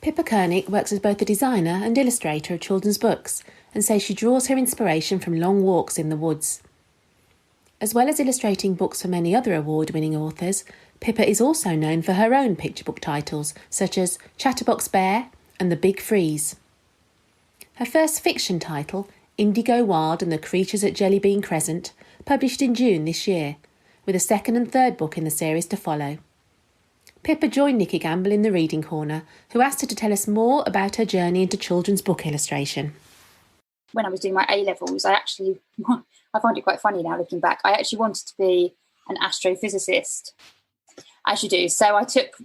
Pippa Curnick works as both a designer and illustrator of children's books and says she draws her inspiration from long walks in the woods. As well as illustrating books for many other award-winning authors, Pippa is also known for her own picture book titles, such as Chatterbox Bear and The Big Freeze. Her first fiction title, Indigo Wilde and the Creatures at Jellybean Crescent, published in June this year, with a second and third book in the series to follow. Pippa joined Nikki Gamble in the Reading Corner, who asked her to tell us more about her journey into children's book illustration. When I was doing my A-levels, I find it quite funny now looking back, I actually wanted to be an astrophysicist, as you do. So I took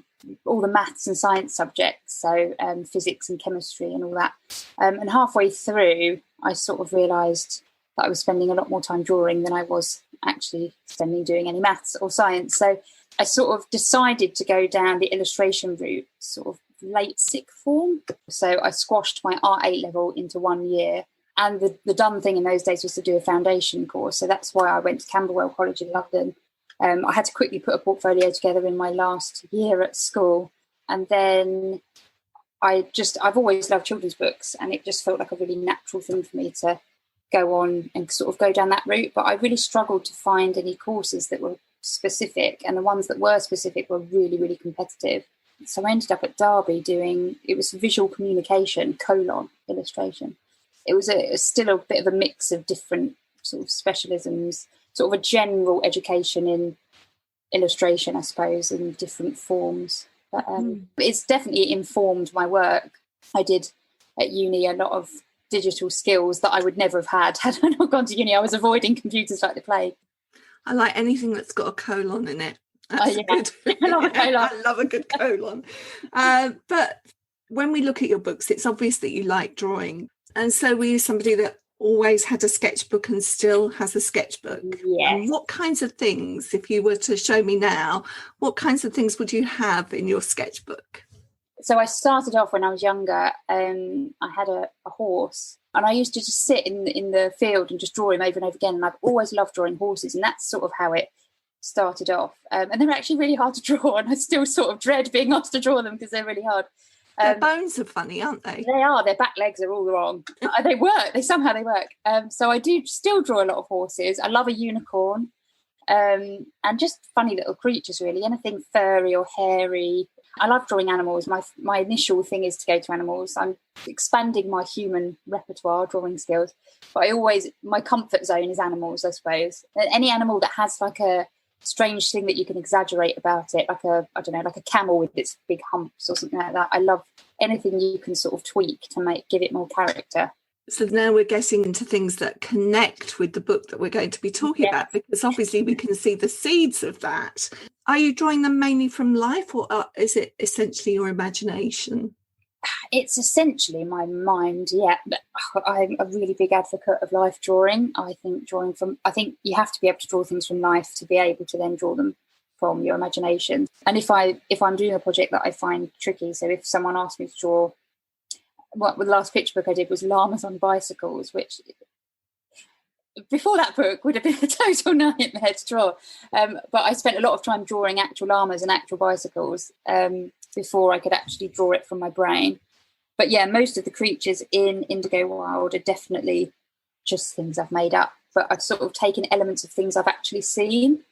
all the maths and science subjects, so physics and chemistry and all that. And halfway through, I sort of realised that I was spending a lot more time drawing than I was actually spending doing any maths or science. So I sort of decided to go down the illustration route, sort of late sixth form. So I squashed my Art 8 level into 1 year. And the done thing in those days was to do a foundation course. So that's why I went to Camberwell College in London. I had to quickly put a portfolio together in my last year at school. And then I've always loved children's books, and it just felt like a really natural thing for me to go on and sort of go down that route. But I really struggled to find any courses that were specific, and the ones that were specific were really, really competitive. So I ended up at Derby it was visual communication, illustration. It was still a bit of a mix of different sort of specialisms, sort of a general education in illustration, I suppose, in different forms. But it's definitely informed my work. I did at uni a lot of digital skills that I would never have had I not gone to uni. I was avoiding computers like the plague. I like anything that's got a colon in it. That's good. I love a colon. I love a good colon. But when we look at your books, it's obvious that you like drawing. And so were you somebody that always had a sketchbook and still has a sketchbook? Yes. And what kinds of things, if you were to show me now, what kinds of things would you have in your sketchbook? So I started off when I was younger. I had a horse, and I used to just sit in the field and just draw him over and over again. And I've always loved drawing horses, and that's sort of how it started off. And they're actually really hard to draw, and I still sort of dread being asked to draw them because they're really hard. Their bones are funny, aren't they? They are. Their back legs are all wrong. They work. Somehow they work. So I do still draw a lot of horses. I love a unicorn, and just funny little creatures, really. Anything furry or hairy. I love drawing animals. My initial thing is to go to animals. I'm expanding my human repertoire, drawing skills. But my comfort zone is animals, I suppose. Any animal that has like a strange thing that you can exaggerate about it, like a camel with its big humps or something like that. I love anything you can sort of tweak to give it more character. So now we're getting into things that connect with the book that we're going to be talking about, because obviously we can see the seeds of that. Are you drawing them mainly from life, or is it essentially your imagination? It's essentially my mind, yeah. But I'm a really big advocate of life drawing. I think you have to be able to draw things from life to be able to then draw them from your imagination. And if I'm doing a project that I find tricky, so if someone asked me to draw, the last picture book I did was llamas on bicycles, which before that book would have been a total nightmare to draw. But I spent a lot of time drawing actual llamas and actual bicycles before I could actually draw it from my brain. But yeah, most of the creatures in Indigo Wilde are definitely just things I've made up, but I've sort of taken elements of things I've actually seen.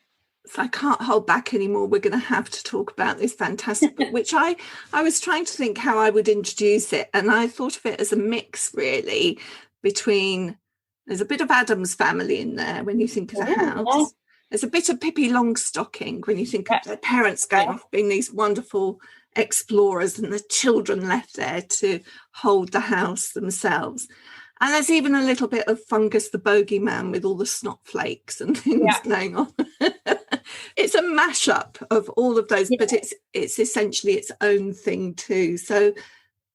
So I can't hold back anymore. We're going to have to talk about this fantastic book, which I was trying to think how I would introduce it. And I thought of it as a mix, really, between, there's a bit of Addams Family in there when you think of the house. Yeah. There's a bit of Pippi Longstocking when you think of their parents going off being these wonderful explorers and the children left there to hold the house themselves. And there's even a little bit of Fungus the Bogeyman with all the snot flakes and things going on. It's a mashup of all of those, but it's essentially its own thing too. So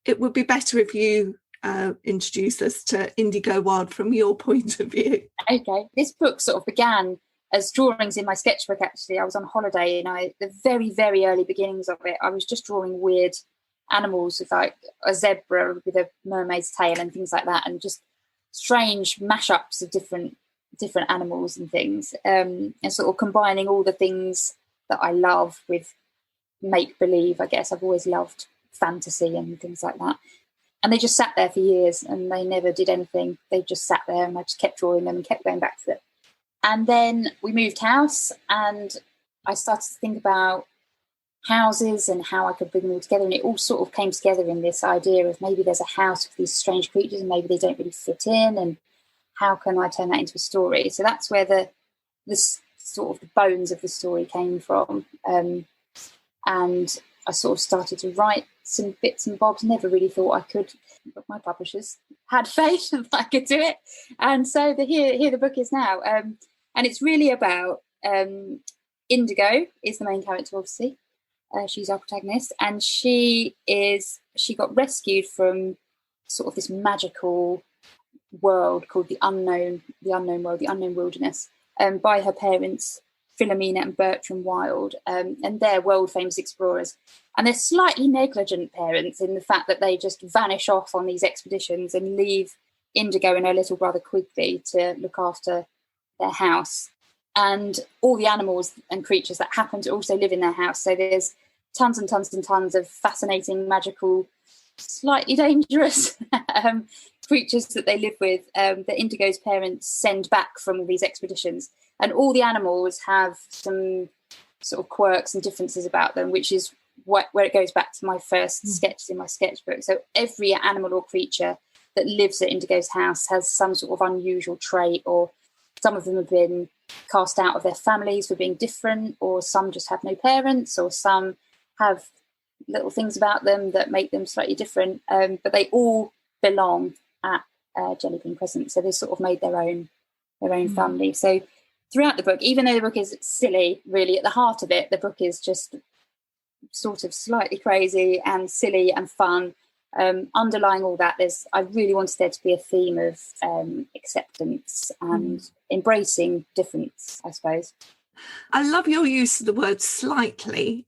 it would be better if you introduce us to Indigo Wilde from your point of view. Okay. This book sort of began as drawings in my sketchbook, actually. I was on holiday and the very, very early beginnings of it, I was just drawing weird animals with like a zebra with a mermaid's tail and things like that, and just strange mashups of different animals and things, and sort of combining all the things that I love with make-believe. I guess I've always loved fantasy and things like that. And they just sat there for years and they never did anything. They just sat there and I just kept drawing them and kept going back to them. And then we moved house and I started to think about houses and how I could bring them all together. And it all sort of came together in this idea of maybe there's a house with these strange creatures and maybe they don't really fit in, and how can I turn that into a story? So that's where the sort of the bones of the story came from. And I sort of started to write some bits and bobs. Never really thought I could, but my publishers had faith that I could do it. And so here the book is now. And it's really about Indigo is the main character, obviously. She's our protagonist, and she got rescued from sort of this magical world called the unknown world, the unknown wilderness, by her parents, Philomena and Bertram Wilde, and they're world famous explorers. And they're slightly negligent parents in the fact that they just vanish off on these expeditions and leave Indigo and her little brother Quigley to look after their house. And all the animals and creatures that happen to also live in their house. So there's tons and tons and tons of fascinating, magical, slightly dangerous creatures that they live with, that Indigo's parents send back from these expeditions. And all the animals have some sort of quirks and differences about them, which is where it goes back to my first sketches in my sketchbook. So every animal or creature that lives at Indigo's house has some sort of unusual trait, or some of them have been cast out of their families for being different, or some just have no parents, or some have little things about them that make them slightly different. But they all belong at Jellybean Crescent, so they sort of made their own family. So throughout the book, even though the book is silly, really at the heart of it, the book is just sort of slightly crazy and silly and fun. Underlying all that, I really wanted there to be a theme of acceptance and embracing difference, I suppose. I love your use of the word slightly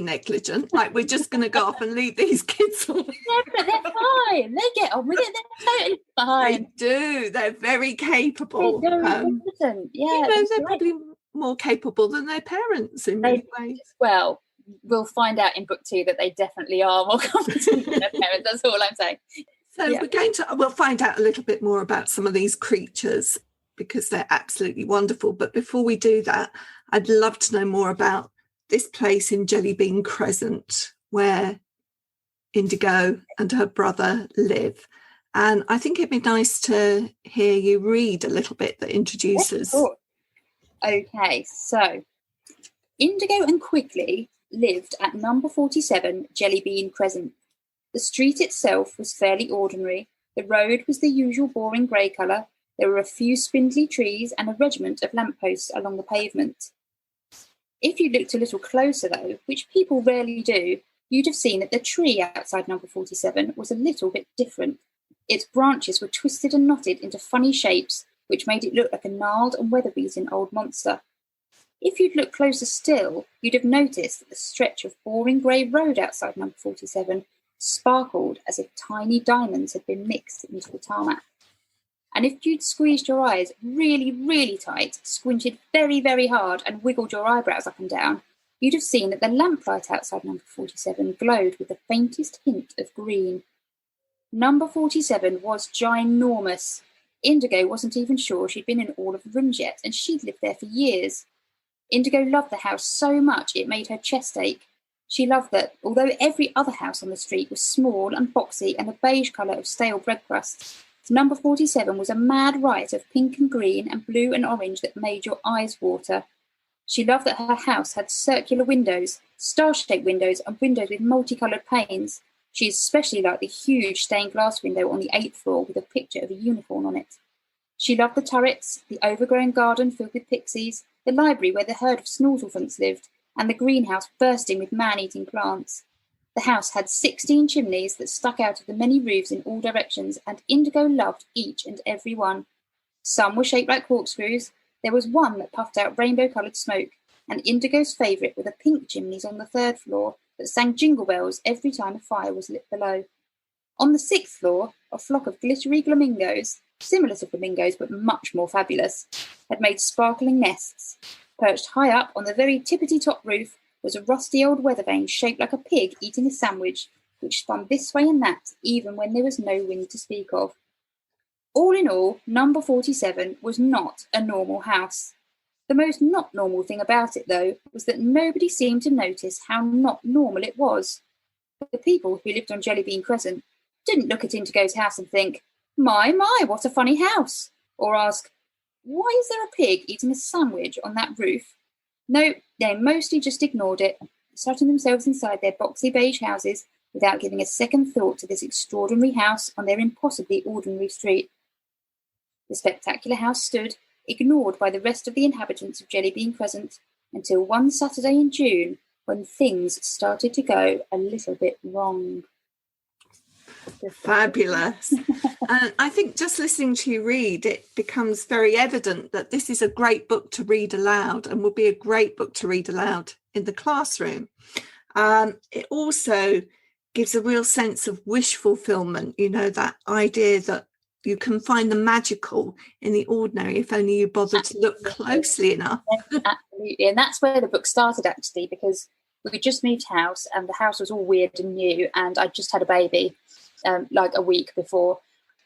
negligent, like we're just going to go off and leave these kids on. Yeah, but they're fine. They get on with it. They're totally fine. They do. They're very capable. They're competent. Yeah, they're probably more capable than their parents in many ways. Well, we'll find out in book 2 that they definitely are more competent than their parents. That's all I'm saying. So we'll find out a little bit more about some of these creatures, because they're absolutely wonderful. But before we do that, I'd love to know more about this place in Jellybean Crescent where Indigo and her brother live. And I think it'd be nice to hear you read a little bit that introduces. Okay, so Indigo and Quigley lived at number 47 Jellybean Crescent. The street itself was fairly ordinary. The road was the usual boring grey colour. There were a few spindly trees and a regiment of lampposts along the pavement. If you looked a little closer, though, which people rarely do, you'd have seen that the tree outside number 47 was a little bit different. Its branches were twisted and knotted into funny shapes, which made it look like a gnarled and weather-beaten old monster. If you'd look closer still, you'd have noticed that the stretch of boring grey road outside number 47 sparkled as if tiny diamonds had been mixed into the tarmac. And if you'd squeezed your eyes really, really tight, squinted very, very hard and wiggled your eyebrows up and down, you'd have seen that the lamplight outside number 47 glowed with the faintest hint of green. Number 47 was ginormous. Indigo wasn't even sure she'd been in all of the rooms yet, and she'd lived there for years. Indigo loved the house so much it made her chest ache. She loved that, although every other house on the street was small and boxy and a beige colour of stale bread crusts, number 47 was a mad riot of pink and green and blue and orange that made your eyes water. She loved that her house had circular windows, star-shaped windows, and windows with multicoloured panes. She especially liked the huge stained glass window on the 8th floor with a picture of a unicorn on it. She loved the turrets, the overgrown garden filled with pixies, the library where the herd of snortlefunts lived, and the greenhouse bursting with man-eating plants. The house had 16 chimneys that stuck out of the many roofs in all directions, and Indigo loved each and every one. Some were shaped like corkscrews. There was one that puffed out rainbow-coloured smoke, and Indigo's favourite were the pink chimneys on the 3rd floor that sang jingle bells every time a fire was lit below. On the 6th floor, a flock of glittery flamingos, similar to flamingos but much more fabulous, had made sparkling nests. Perched high up on the very tippity-top roof was a rusty old weather vane shaped like a pig eating a sandwich, which spun this way and that, even when there was no wind to speak of. All in all, number 47 was not a normal house. The most not normal thing about it, though, was that nobody seemed to notice how not normal it was. The people who lived on Jellybean Crescent didn't look at Indigo's house and think, my, what a funny house, or ask, why is there a pig eating a sandwich on that roof? No, they mostly just ignored it, shutting themselves inside their boxy beige houses without giving a second thought to this extraordinary house on their impossibly ordinary street. The spectacular house stood, ignored by the rest of the inhabitants of Jellybean Crescent, until one Saturday in June, when things started to go a little bit wrong. Fabulous. And I think just listening to you read, it becomes very evident that this is a great book to read aloud and will be a great book to read aloud in the classroom. It also gives a real sense of wish fulfillment, that idea that you can find the magical in the ordinary if only you bother to look closely enough. Absolutely. And that's where the book started, actually, because we just moved house and the house was all weird and new, and I just had a baby like a week before,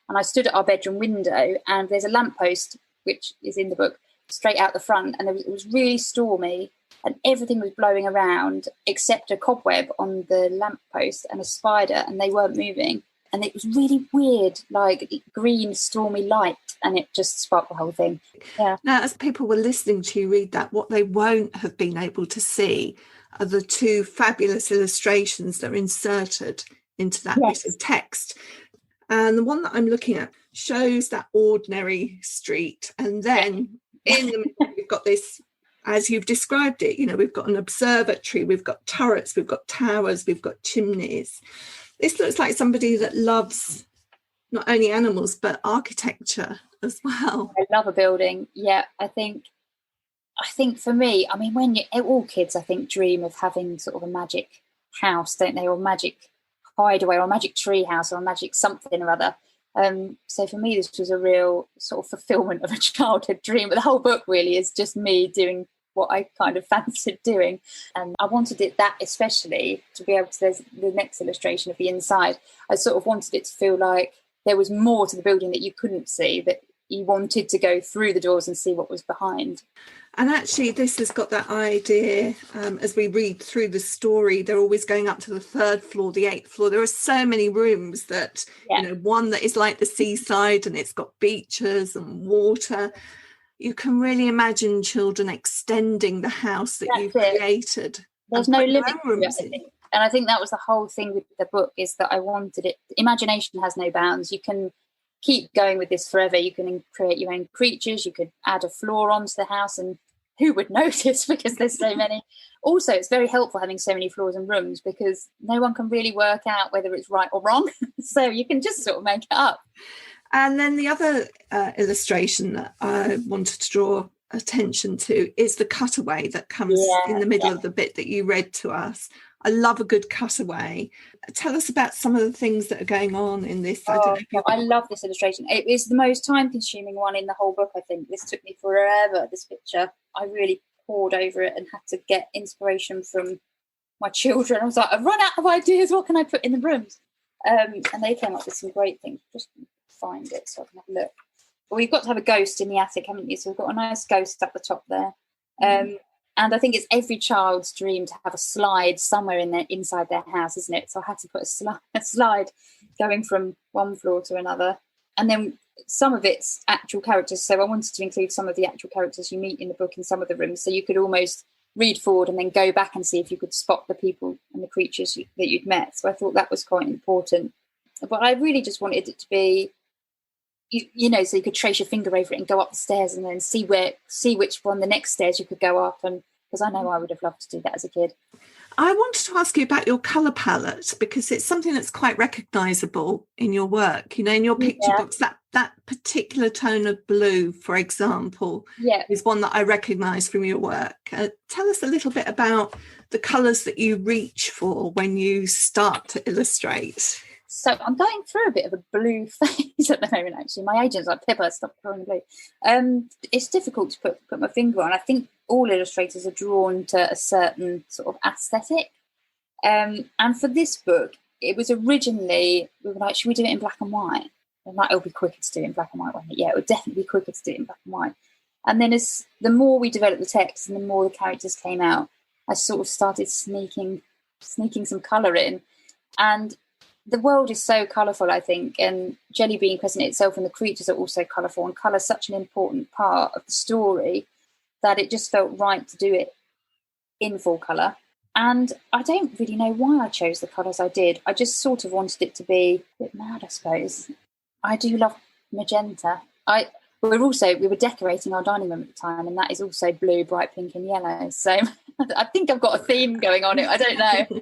and I stood at our bedroom window, and there's a lamppost, which is in the book, straight out the front, and it was really stormy and everything was blowing around except a cobweb on the lamppost and a spider, and they weren't moving. And it was really weird, like green, stormy light, and it just sparked the whole thing. Yeah. Now, as people were listening to you read that, what they won't have been able to see are the two fabulous illustrations that are inserted into that bit of text. And the one that I'm looking at shows that ordinary street. And then in the middle, we've got this, as you've described it, we've got an observatory, we've got turrets, we've got towers, we've got chimneys. This looks like somebody that loves not only animals, but architecture as well. I love a building. Yeah, I think for me, when all kids, I think, dream of having sort of a magic house, don't they? Or magic hideaway, or a magic tree house, or a magic something or other. So for me, this was a real sort of fulfillment of a childhood dream. But the whole book really is just me doing what I kind of fancied doing, and I wanted it that especially to be able to, there's the next illustration of the inside, I sort of wanted it to feel like there was more to the building that you couldn't see, that you wanted to go through the doors and see what was behind. And actually this has got that idea, as we read through the story, they're always going up to the 3rd floor, the 8th floor. There are so many rooms that one that is like the seaside and it's got beaches and water. You can really imagine children extending the house that you've created. There's no limit to it, I think. And I think that was the whole thing with the book, is that I wanted it. Imagination has no bounds. You can keep going with this forever. You can create your own creatures. You could add a floor onto the house, and who would notice, because there's so many. Also, it's very helpful having so many floors and rooms, because no one can really work out whether it's right or wrong. So you can just sort of make it up. And then the other illustration that I wanted to draw attention to is the cutaway that comes in the middle of the bit that you read to us. I love a good cutaway. Tell us about some of the things that are going on in this. I love this illustration. It is the most time-consuming one in the whole book, I think. This took me forever, this picture. I really pored over it and had to get inspiration from my children. I was like, I've run out of ideas. What can I put in the rooms? And they came up with some great things. Just find it so I can have a look. But we've got to have a ghost in the attic, haven't you? So we've got a nice ghost up the top there. And I think it's every child's dream to have a slide somewhere inside their house, isn't it? So I had to put a slide going from one floor to another. And then some of it's actual characters. So I wanted to include some of the actual characters you meet in the book in some of the rooms. So you could almost read forward and then go back and see if you could spot the people and the creatures that you'd met. So I thought that was quite important. But I really just wanted it to be, so you could trace your finger over it and go up the stairs and then see which one the next stairs you could go up. And because I know I would have loved to do that as a kid. I wanted to ask you about your colour palette, because it's something that's quite recognisable in your work. In your picture books, that particular tone of blue, for example, is one that I recognise from your work. Tell us a little bit about the colours that you reach for when you start to illustrate. So I'm going through a bit of a blue phase at the moment, actually. My agent's like, Pippa, stop drawing blue. It's difficult to put my finger on. I think all illustrators are drawn to a certain sort of aesthetic. And for this book, it was originally, we were like, should we do it in black and white? And like, it'll be quicker to do it in black and white, won't it? Yeah, it would definitely be quicker to do it in black and white. And then as the more we developed the text and the more the characters came out, I sort of started sneaking some colour in. And the world is so colourful, I think, and Jellybean Crescent itself and the creatures are also colourful, and colour is such an important part of the story that it just felt right to do it in full colour. And I don't really know why I chose the colours I did. I just sort of wanted it to be a bit mad, I suppose. I do love magenta. We were decorating our dining room at the time, and that is also blue, bright pink and yellow. So I think I've got a theme going on it. I don't know.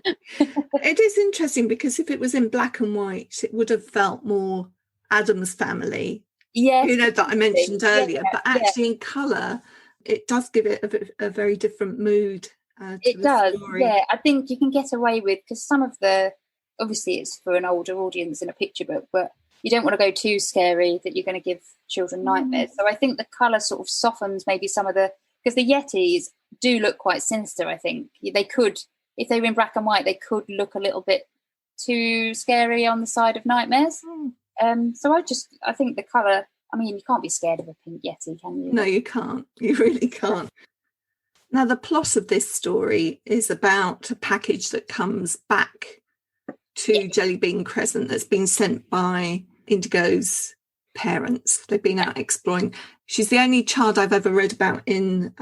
It is interesting because if it was in black and white, it would have felt more Addams Family. Yes. You know, that I mentioned earlier. But actually in colour, it does give it a very different mood. It does, yeah. I think you can get away with, because some of obviously it's for an older audience in a picture book, but you don't want to go too scary that you're going to give children nightmares. So I think the colour sort of softens maybe some of because the yetis do look quite sinister, I think. They could, if they were in black and white, they could look a little bit too scary on the side of nightmares. So I think the colour, I mean, you can't be scared of a pink yeti, can you? No, you can't. You really can't. Now, the plot of this story is about a package that comes back to Jellybean Crescent that's been sent by Indigo's parents. They've been out exploring. She's the only child I've ever read about in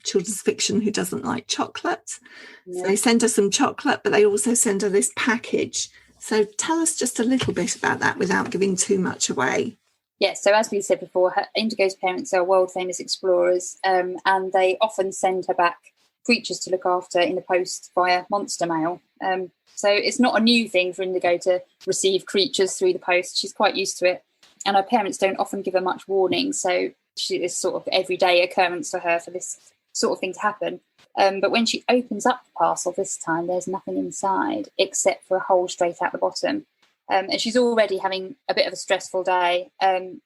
children's fiction who doesn't like chocolate. Yeah. So they send her some chocolate, but they also send her this package. So tell us just a little bit about that without giving too much away. Yes, so as we said before, Indigo's parents are world-famous explorers, and they often send her back creatures to look after in the post via monster mail. So it's not a new thing for Indigo to receive creatures through the post. She's quite used to it. And her parents don't often give her much warning, so it's sort of everyday occurrence for her for this sort of thing to happen. But when she opens up the parcel this time, there's nothing inside except for a hole straight out the bottom. And she's already having a bit of a stressful day. And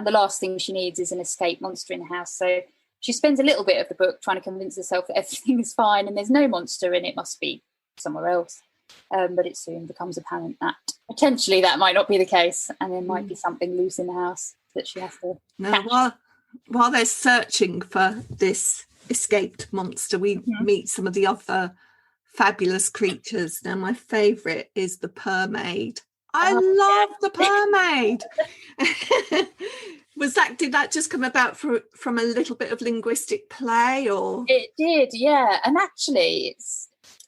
the last thing she needs is an escape monster in the house. So she spends a little bit of the book trying to convince herself that everything is fine and there's no monster and it must be somewhere else. But it soon becomes apparent that potentially that might not be the case, and there might be something loose in the house that she has to Now, while they're searching for this escaped monster, we meet some of the other fabulous creatures. Now, my favourite is the purrmaid. I love the purrmaid. Did that just come about from a little bit of linguistic play, or? It did, yeah. And actually,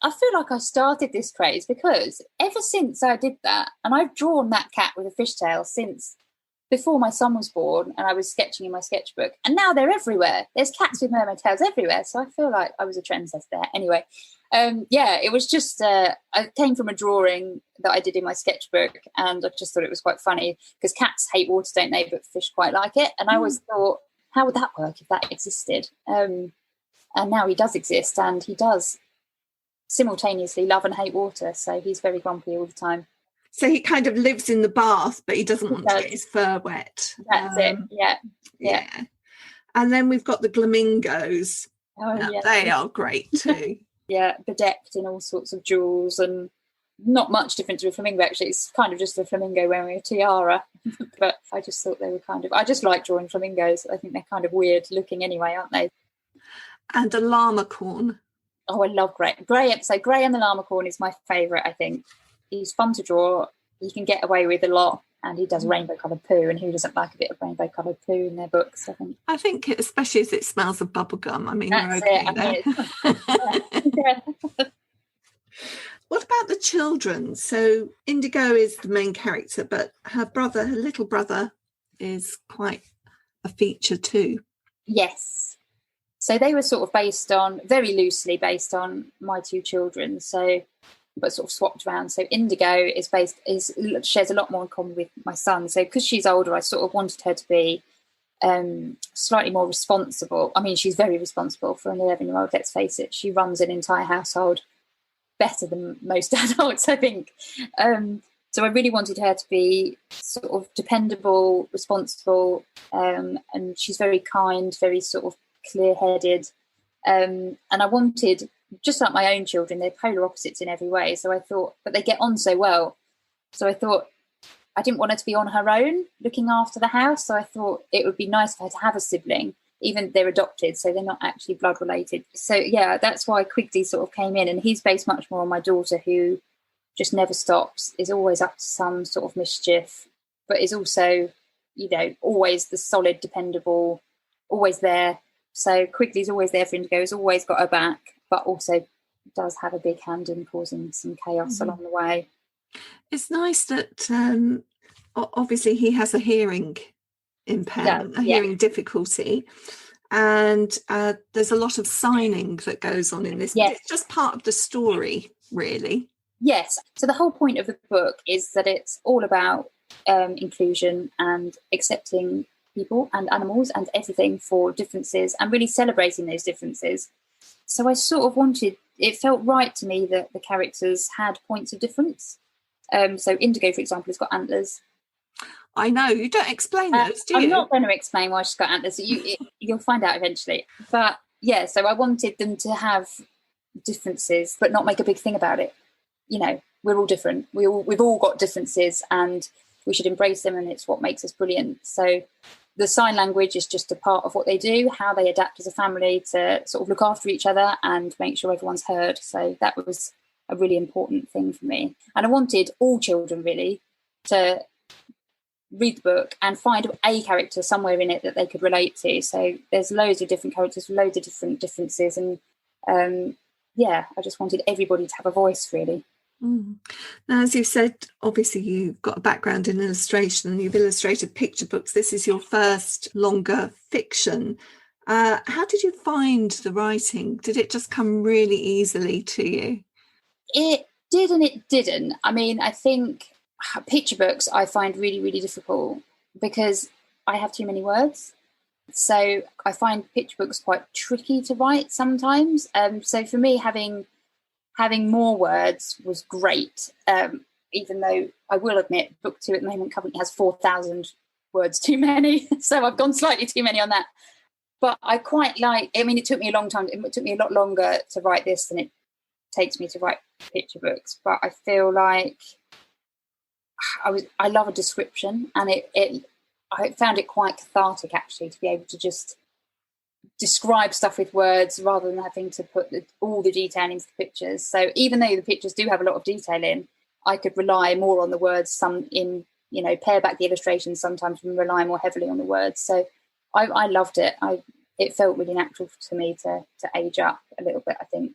I feel like I started this craze because ever since I did that, and I've drawn that cat with a fishtail since before my son was born, and I was sketching in my sketchbook, and now they're everywhere. There's cats with mermaid tails everywhere, so I feel like I was a trendsetter there. Anyway, it was just, I came from a drawing that I did in my sketchbook, and I just thought it was quite funny because cats hate water, don't they? But fish quite like it. And I always thought, how would that work if that existed? And now he does exist, and he does simultaneously love and hate water, so he's very grumpy all the time. So he kind of lives in the bath, but he doesn't want to get his fur wet. That's it. Yeah. And then we've got the flamingos. They are great too. Yeah, bedecked in all sorts of jewels, and not much different to a flamingo actually. It's kind of just a flamingo wearing a tiara. But I just thought they were I just like drawing flamingos. I think they're kind of weird looking anyway, aren't they? And a llama-corn. Oh, I love Gray. Gray and the llama-corn is my favourite, I think. He's fun to draw. He can get away with a lot, and he does rainbow-coloured poo, and who doesn't like a bit of rainbow-coloured poo in their books, I think. Especially as it smells of bubblegum. I mean, you're okay there. What about the children? So Indigo is the main character, but her little brother, is quite a feature too. Yes. So they were sort of very loosely based on my two children, but sort of swapped around. So Indigo shares a lot more in common with my son. So because she's older, I sort of wanted her to be slightly more responsible. I mean, she's very responsible for an 11-year-old, let's face it. She runs an entire household better than most adults, I think. So I really wanted her to be sort of dependable, responsible, and she's very kind, very sort of clear-headed. And I wanted just like my own children, they're polar opposites in every way. So I thought, but they get on so well. So I thought I didn't want her to be on her own looking after the house. So I thought it would be nice for her to have a sibling, even they're adopted, so they're not actually blood related. So yeah, that's why Quigley sort of came in, and he's based much more on my daughter, who just never stops, is always up to some sort of mischief, but is also, you know, always the solid, dependable, always there. So Quigley's always there for Indigo, has always got her back, but also does have a big hand in causing some chaos along the way. It's nice that obviously he has a hearing impairment, hearing difficulty, and there's a lot of signing that goes on in this. It's just part of the story, really. Yes. So the whole point of the book is that it's all about inclusion and accepting people and animals and everything for differences, and really celebrating those differences. So I sort of wanted, it felt right to me that the characters had points of difference. So Indigo, for example, has got antlers. I know, you don't explain those, do you? I'm not going to explain why she's got antlers. You'll find out eventually. But yeah, so I wanted them to have differences, but not make a big thing about it. You know, we're all different. We've all got differences, and we should embrace them, and it's what makes us brilliant. So the sign language is just a part of what they do, how they adapt as a family to sort of look after each other and make sure everyone's heard. So that was a really important thing for me. And I wanted all children really to read the book and find a character somewhere in it that they could relate to. So there's loads of different characters, loads of different differences. And I just wanted everybody to have a voice really. Now, as you've said, obviously you've got a background in illustration and you've illustrated picture books. This is your first longer fiction. How did you find the writing? Did it just come really easily to you? It did and it didn't. I mean, I think picture books I find really, really difficult because I have too many words. So I find picture books quite tricky to write sometimes. So for me, having more words was great, even though I will admit book 2 at the moment currently has 4,000 words too many. So I've gone slightly too many on that. But I quite like, I mean, it took me a long time. It took me a lot longer to write this than it takes me to write picture books. But I feel like I love a description, and I found it quite cathartic actually to be able to just describe stuff with words rather than having to put all the detail into the pictures. So even though the pictures do have a lot of detail in, I could rely more on the words, some in, pare back the illustrations sometimes and rely more heavily on the words. So I loved it. It felt really natural to me to age up a little bit, I think.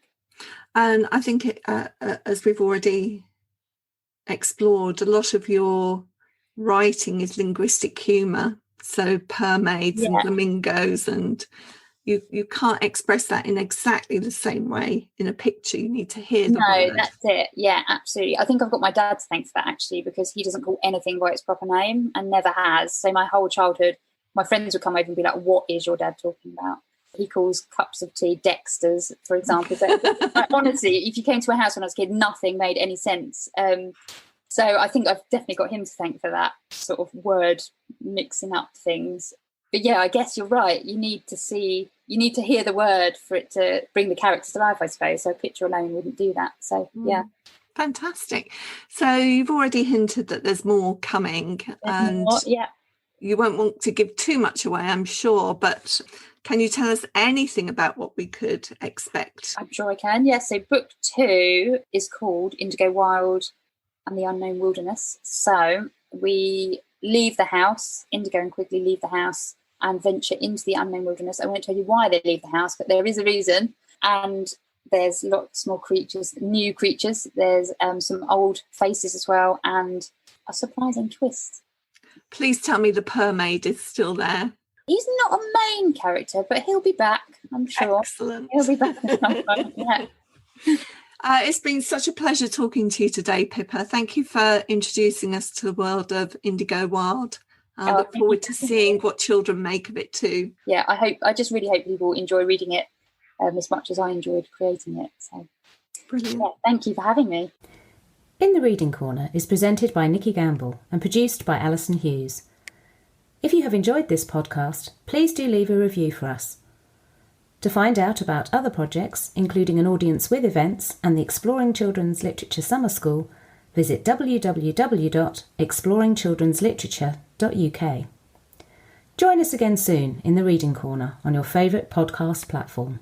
And I think as we've already explored, a lot of your writing is linguistic humour. So purrmaids and flamingos, and you can't express that in exactly the same way in a picture. You need to hear the word. That's it. Yeah, absolutely. I think I've got my dad to thank for that actually, because he doesn't call anything by its proper name and never has. So my whole childhood, my friends would come over and be like, "What is your dad talking about?" He calls cups of tea Dexters, for example. But honestly, if you came to a house when I was a kid, nothing made any sense. So I think I've definitely got him to thank for that sort of word mixing up things. But yeah, I guess you're right. You need to hear the word for it to bring the characters to life, I suppose. So a picture alone wouldn't do that. So yeah. Fantastic. So you've already hinted that there's more coming, and you won't want to give too much away, I'm sure, but can you tell us anything about what we could expect? I'm sure I can. Yeah, so book 2 is called Indigo Wilde and the Unknown Wilderness. So we leave the house, Indigo and Quigley leave the house and venture into the unknown wilderness. I won't tell you why they leave the house, but there is a reason. And there's lots more creatures, new creatures. There's some old faces as well, and a surprising twist. Please tell me the purrmaid is still there. He's not a main character, but he'll be back, I'm sure. Excellent. He'll be back at some point, yeah. It's been such a pleasure talking to you today, Pippa. Thank you for introducing us to the world of Indigo Wilde. I look forward to seeing what children make of it too. Yeah, I just really hope people enjoy reading it as much as I enjoyed creating it. So, brilliant. Yeah, thank you for having me. In the Reading Corner is presented by Nikki Gamble and produced by Alison Hughes. If you have enjoyed this podcast, please do leave a review for us. To find out about other projects, including an audience with events and the Exploring Children's Literature Summer School, visit www.exploringchildrensliterature.uk. Join us again soon in the Reading Corner on your favourite podcast platform.